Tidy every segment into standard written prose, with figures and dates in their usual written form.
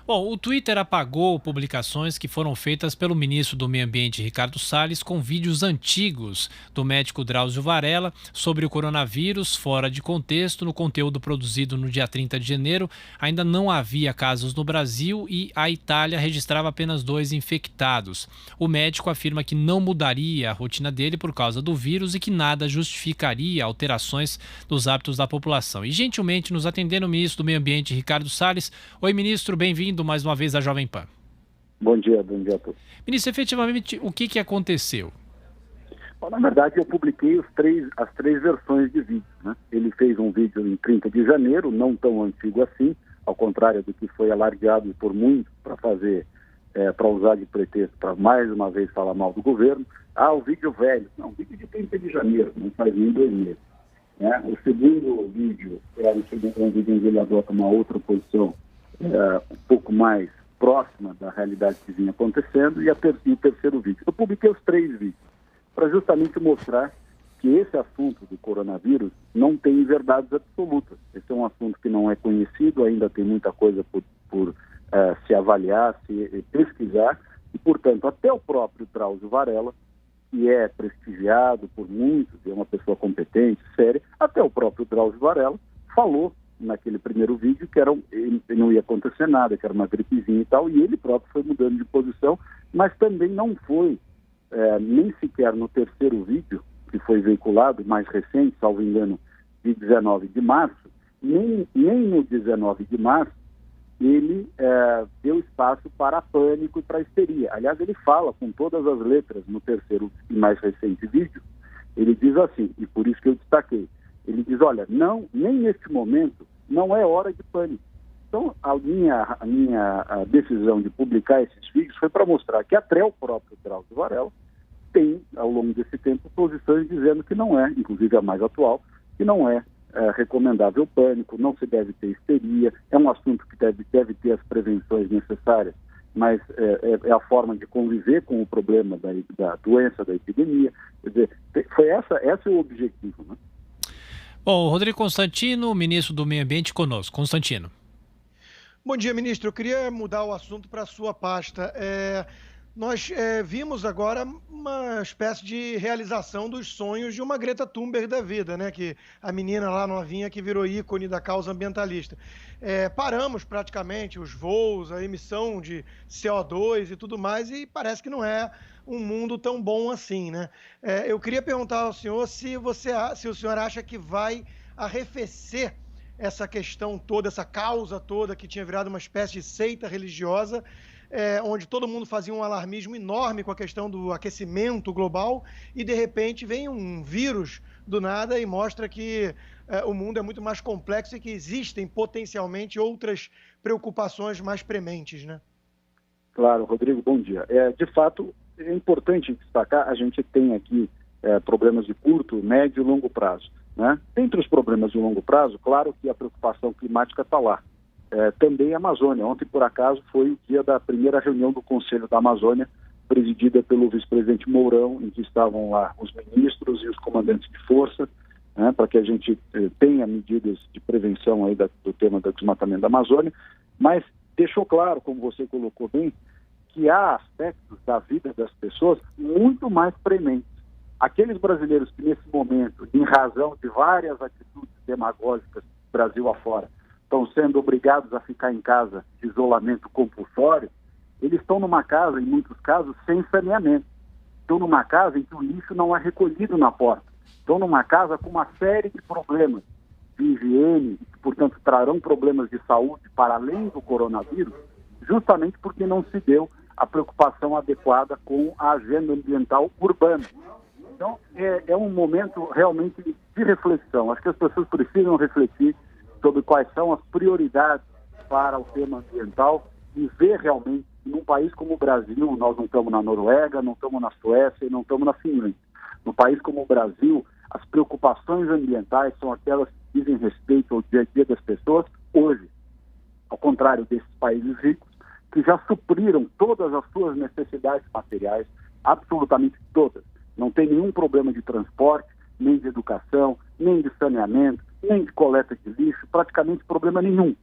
Bom, o Twitter apagou publicações que foram feitas pelo ministro do Meio Ambiente, Ricardo Salles, com vídeos antigos do médico Drauzio Varella sobre o coronavírus, fora de contexto. No conteúdo produzido no dia 30 de janeiro, ainda não havia casos no Brasil e a Itália registrava apenas 2 infectados. O médico afirma que não mudaria a rotina dele por causa do vírus e que nada justificaria alterações dos hábitos da população. E gentilmente nos atendendo o ministro do Meio Ambiente, Ricardo Salles. Oi, ministro, bem-vindo mais uma vez à Jovem Pan. Bom dia a todos. Ministro, efetivamente, o que aconteceu? Bom, na verdade, eu publiquei as três versões de vídeo, né? Ele fez um vídeo em 30 de janeiro, não tão antigo assim, ao contrário do que foi alardeado por muitos para usar de pretexto para mais uma vez falar mal do governo. O vídeo velho. Não, o vídeo de 30 de janeiro, não faz nem 2 meses. Né? O segundo vídeo era um vídeo em que ele adota uma outra posição um pouco mais próxima da realidade que vinha acontecendo, e o terceiro vídeo. Eu publiquei os 3 vídeos para justamente mostrar que esse assunto do coronavírus não tem verdades absolutas. Esse é um assunto que não é conhecido, ainda tem muita coisa por se avaliar, se pesquisar, e, portanto, até o próprio Drauzio Varella, que é prestigiado por muitos, é uma pessoa competente, séria, até o próprio Drauzio Varella falou naquele primeiro vídeo que não ia acontecer nada, que era uma gripezinha e tal, e ele próprio foi mudando de posição, mas também não foi, nem sequer no terceiro vídeo, que foi veiculado, mais recente, salvo engano, de 19 de março, nem no 19 de março, ele deu espaço para pânico e para histeria. Aliás, ele fala com todas as letras no terceiro e mais recente vídeo, ele diz assim, e por isso que eu destaquei, ele diz, olha, nem neste momento não é hora de pânico. Então, a minha decisão de publicar esses vídeos foi para mostrar que até o próprio Drauzio Varella tem, ao longo desse tempo, posições dizendo que não é, inclusive a mais atual, que não é recomendável pânico, não se deve ter histeria, é um assunto que deve ter as prevenções necessárias, mas é a forma de conviver com o problema da doença, da epidemia. Quer dizer, esse é o objetivo, né? Bom, Rodrigo Constantino, ministro do Meio Ambiente, conosco. Constantino. Bom dia, ministro. Eu queria mudar o assunto para a sua pasta. Nós vimos agora uma espécie de realização dos sonhos de uma Greta Thunberg da vida, né? Que a menina lá novinha que virou ícone da causa ambientalista. Paramos praticamente os voos, a emissão de CO2 e tudo mais, e parece que não é um mundo tão bom assim, né? Eu queria perguntar ao senhor se o senhor acha que vai arrefecer essa questão toda, essa causa toda que tinha virado uma espécie de seita religiosa, onde todo mundo fazia um alarmismo enorme com a questão do aquecimento global e, de repente, vem um vírus do nada e mostra que o mundo é muito mais complexo e que existem potencialmente outras preocupações mais prementes, né? Claro, Rodrigo, bom dia. De fato, é importante destacar, a gente tem aqui problemas de curto, médio e longo prazo, né? Dentre os problemas de longo prazo, claro que a preocupação climática está lá. Também a Amazônia. Ontem, por acaso, foi o dia da primeira reunião do Conselho da Amazônia, presidida pelo vice-presidente Mourão, em que estavam lá os ministros e os comandantes de força, né, para que a gente tenha medidas de prevenção aí do tema do desmatamento da Amazônia, mas deixou claro, como você colocou bem, que há aspectos da vida das pessoas muito mais prementes. Aqueles brasileiros que, nesse momento, em razão de várias atitudes demagógicas Brasil afora, estão sendo obrigados a ficar em casa de isolamento compulsório, eles estão numa casa, em muitos casos, sem saneamento. Estão numa casa em que o lixo não é recolhido na porta. Estão numa casa com uma série de problemas de higiene, que, portanto, trarão problemas de saúde para além do coronavírus, justamente porque não se deu a preocupação adequada com a agenda ambiental urbana. Então, é um momento realmente de reflexão. Acho que as pessoas precisam refletir sobre quais são as prioridades para o tema ambiental e ver realmente, num país como o Brasil, nós não estamos na Noruega, não estamos na Suécia e não estamos na Finlândia. Num país como o Brasil, as preocupações ambientais são aquelas que dizem respeito ao dia a dia das pessoas hoje, ao contrário desses países ricos, que já supriram todas as suas necessidades materiais, absolutamente todas. Não tem nenhum problema de transporte, nem de educação, nem de saneamento, nem de coleta de lixo, praticamente problema nenhum.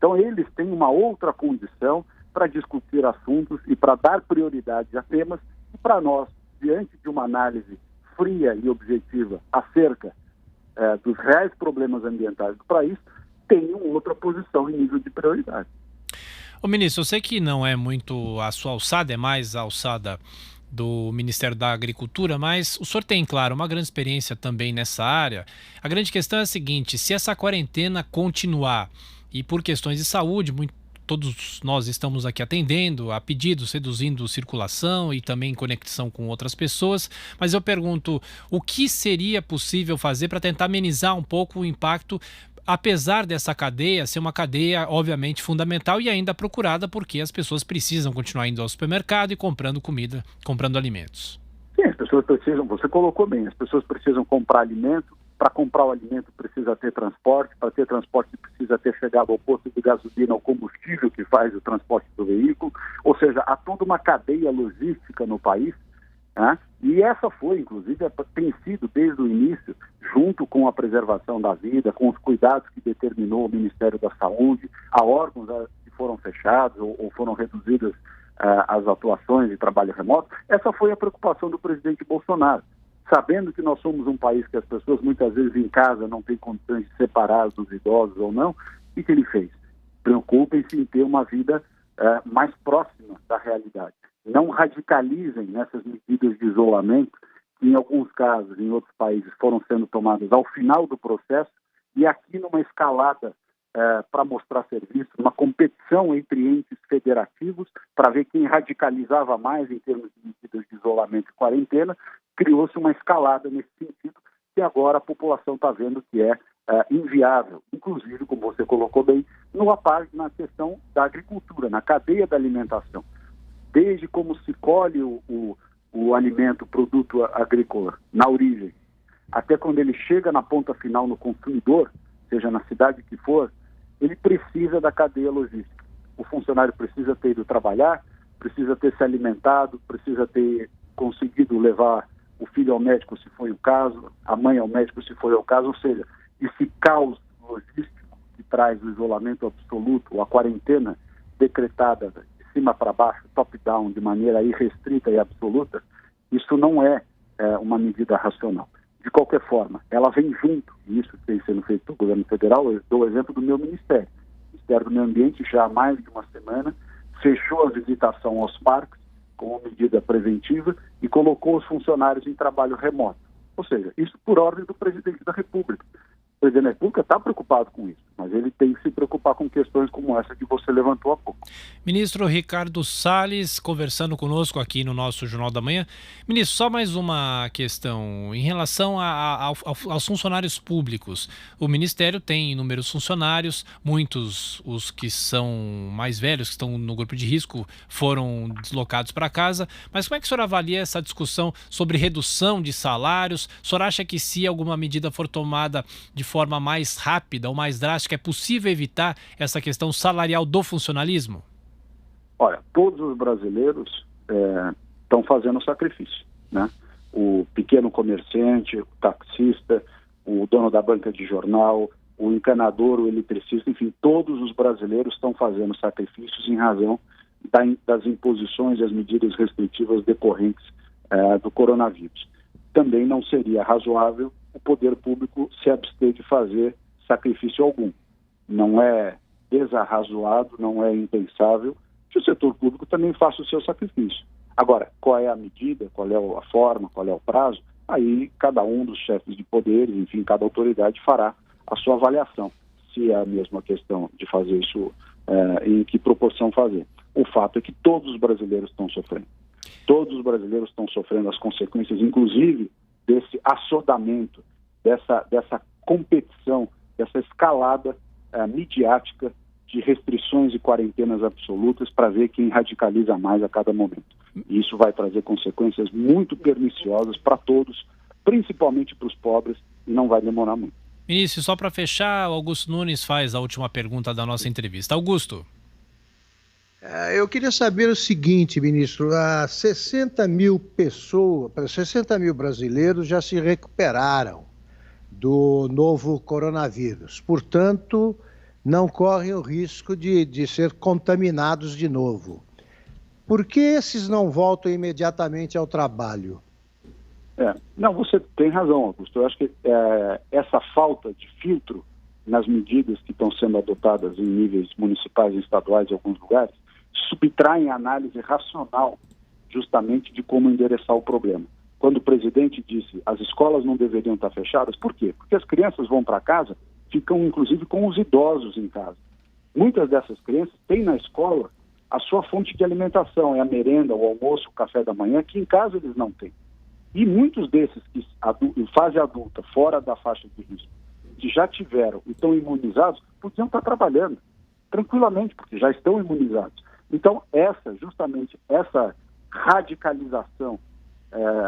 Então, eles têm uma outra condição para discutir assuntos e para dar prioridade a temas que, para nós, diante de uma análise fria e objetiva acerca dos reais problemas ambientais do país, tenham outra posição em nível de prioridade. Ô ministro, eu sei que não é muito a sua alçada, é mais a alçada do Ministério da Agricultura, mas o senhor tem, claro, uma grande experiência também nessa área. A grande questão é a seguinte: se essa quarentena continuar e por questões de saúde, todos nós estamos aqui atendendo a pedidos, reduzindo circulação e também conexão com outras pessoas, mas eu pergunto, o que seria possível fazer para tentar amenizar um pouco o impacto, apesar dessa cadeia ser uma cadeia obviamente fundamental e ainda procurada porque as pessoas precisam continuar indo ao supermercado e comprando comida, comprando alimentos? Sim, as pessoas precisam, você colocou bem, as pessoas precisam comprar alimento. Para comprar o alimento precisa ter transporte, para ter transporte precisa ter chegado ao posto de gasolina, ao combustível que faz o transporte do veículo, ou seja, há toda uma cadeia logística no país, né? E essa foi, inclusive, tem sido desde o início, junto com a preservação da vida, com os cuidados que determinou o Ministério da Saúde, a órgãos que foram fechados ou foram reduzidas as atuações de trabalho remoto, essa foi a preocupação do presidente Bolsonaro. Sabendo que nós somos um país que as pessoas muitas vezes em casa não têm condições de separar dos idosos ou não, o que ele fez? Preocupem-se em ter uma vida mais próxima da realidade. Não radicalizem nessas medidas de isolamento, que em alguns casos, em outros países, foram sendo tomadas ao final do processo, e aqui numa escalada para mostrar serviço, uma competição entre entes federativos, para ver quem radicalizava mais em termos de medidas de isolamento e quarentena, criou-se uma escalada nesse sentido, que agora a população está vendo que é inviável, inclusive, como você colocou bem, na questão da agricultura, na cadeia da alimentação. Desde como se colhe o alimento, o produto agrícola, na origem, até quando ele chega na ponta final no consumidor, seja na cidade que for, ele precisa da cadeia logística. O funcionário precisa ter ido trabalhar, precisa ter se alimentado, precisa ter conseguido levar o filho ao médico, se foi o caso, a mãe ao médico, se foi o caso, ou seja, esse caos logístico que traz o isolamento absoluto, ou a quarentena decretada de cima para baixo, top-down, de maneira irrestrita e absoluta, isso não é uma medida racional. De qualquer forma, ela vem junto, e isso tem sendo feito pelo governo federal. Eu dou o exemplo do meu ministério. O Ministério do Meio Ambiente, já há mais de uma semana, fechou a visitação aos parques como medida preventiva e colocou os funcionários em trabalho remoto. Ou seja, isso por ordem do presidente da República. O presidente da República está preocupado com isso, mas ele tem que se preocupar com questões como essa que você levantou há pouco. Ministro Ricardo Salles, conversando conosco aqui no nosso Jornal da Manhã. Ministro, só mais uma questão em relação aos funcionários públicos. O Ministério tem inúmeros funcionários, muitos, os que são mais velhos, que estão no grupo de risco, foram deslocados para casa. Mas como é que o senhor avalia essa discussão sobre redução de salários? O senhor acha que se alguma medida for tomada de forma mais rápida ou mais drástica, é possível evitar essa questão salarial do funcionalismo? Olha, todos os brasileiros estão fazendo sacrifício, né? O pequeno comerciante, o taxista, o dono da banca de jornal, o encanador, o eletricista, enfim, todos os brasileiros estão fazendo sacrifícios em razão das imposições e as medidas restritivas decorrentes do coronavírus. Também não seria razoável o poder público se abster de fazer sacrifício algum. Não é desarrazoado, não é impensável que o setor público também faça o seu sacrifício. Agora, qual é a medida, qual é a forma, qual é o prazo? Aí cada um dos chefes de poderes, enfim, cada autoridade fará a sua avaliação. Se é a mesma questão de fazer isso, em que proporção fazer. O fato é que todos os brasileiros estão sofrendo. Todos os brasileiros estão sofrendo as consequências, inclusive, desse assodamento, dessa competição, dessa escalada midiática de restrições e quarentenas absolutas para ver quem radicaliza mais a cada momento. E isso vai trazer consequências muito perniciosas para todos, principalmente para os pobres, e não vai demorar muito. Ministro, só para fechar, o Augusto Nunes faz a última pergunta da nossa entrevista. Augusto. Eu queria saber o seguinte, ministro, 60 mil brasileiros já se recuperaram do novo coronavírus. Portanto, não correm o risco de ser contaminados de novo. Por que esses não voltam imediatamente ao trabalho? Não, você tem razão, Augusto. Eu acho que essa falta de filtro nas medidas que estão sendo adotadas em níveis municipais e estaduais em alguns lugares subtraem a análise racional justamente de como endereçar o problema. Quando o presidente disse as escolas não deveriam estar fechadas, por quê? Porque as crianças vão para casa, ficam inclusive com os idosos em casa. Muitas dessas crianças têm na escola a sua fonte de alimentação, é a merenda, o almoço, o café da manhã, que em casa eles não têm. E muitos desses que em fase adulta, fora da faixa de risco, que já tiveram e estão imunizados, podiam estar trabalhando tranquilamente, porque já estão imunizados. Então, justamente essa radicalização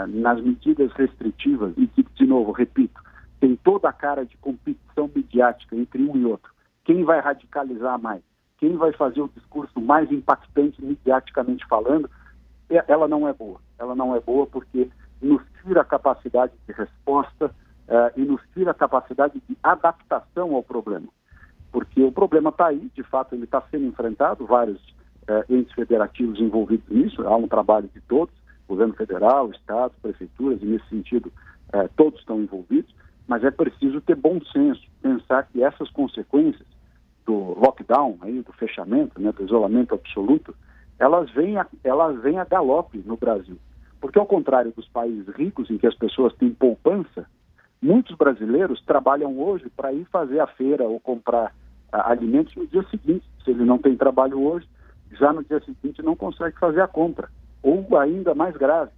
nas medidas restritivas, e que, de novo, repito, tem toda a cara de competição midiática entre um e outro. Quem vai radicalizar mais? Quem vai fazer o discurso mais impactante midiaticamente falando? Ela não é boa. Ela não é boa porque nos tira a capacidade de resposta e nos tira a capacidade de adaptação ao problema. Porque o problema está aí, de fato, ele está sendo enfrentado, vários entes federativos envolvidos nisso, há um trabalho de todos, governo federal, estados, prefeituras, e nesse sentido todos estão envolvidos, mas é preciso ter bom senso, pensar que essas consequências do lockdown, aí, do fechamento, né, do isolamento absoluto, elas vêm a galope no Brasil. Porque ao contrário dos países ricos, em que as pessoas têm poupança, muitos brasileiros trabalham hoje para ir fazer a feira ou comprar alimentos no dia seguinte. Se ele não tem trabalho hoje, já no dia seguinte não consegue fazer a compra. Ou ainda mais grave,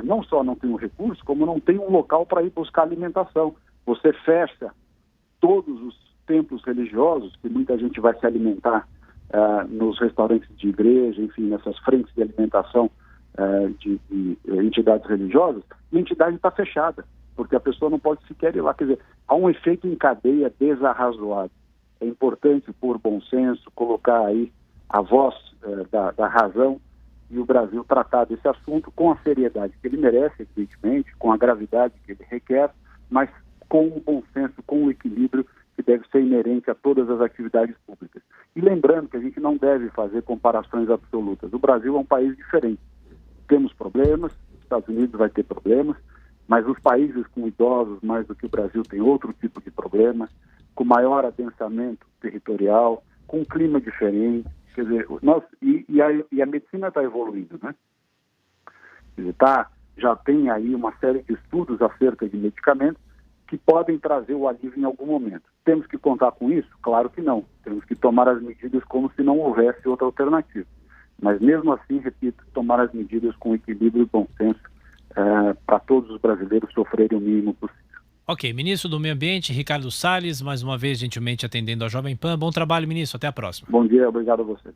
não só não tem um recurso, como não tem um local para ir buscar alimentação. Você fecha todos os templos religiosos, que muita gente vai se alimentar nos restaurantes de igreja, enfim, nessas frentes de alimentação de entidades religiosas, e a entidade está fechada, porque a pessoa não pode sequer ir lá. Quer dizer, há um efeito em cadeia desarrazoado. É importante pôr bom senso, colocar aí a voz da razão, e o Brasil tratar desse assunto com a seriedade que ele merece, evidentemente, com a gravidade que ele requer, mas com o bom senso, com o equilíbrio que deve ser inerente a todas as atividades públicas. E lembrando que a gente não deve fazer comparações absolutas. O Brasil é um país diferente. Temos problemas, os Estados Unidos vai ter problemas, mas os países com idosos mais do que o Brasil têm outro tipo de problema, com maior adensamento territorial, com um clima diferente. Quer dizer, e a medicina está evoluindo, né? Quer dizer, já tem aí uma série de estudos acerca de medicamentos que podem trazer o alívio em algum momento. Temos que contar com isso? Claro que não. Temos que tomar as medidas como se não houvesse outra alternativa. Mas mesmo assim, repito, tomar as medidas com equilíbrio e bom senso para todos os brasileiros sofrerem o mínimo possível. Ok, ministro do Meio Ambiente, Ricardo Salles, mais uma vez gentilmente atendendo a Jovem Pan. Bom trabalho, ministro. Até a próxima. Bom dia, obrigado a você.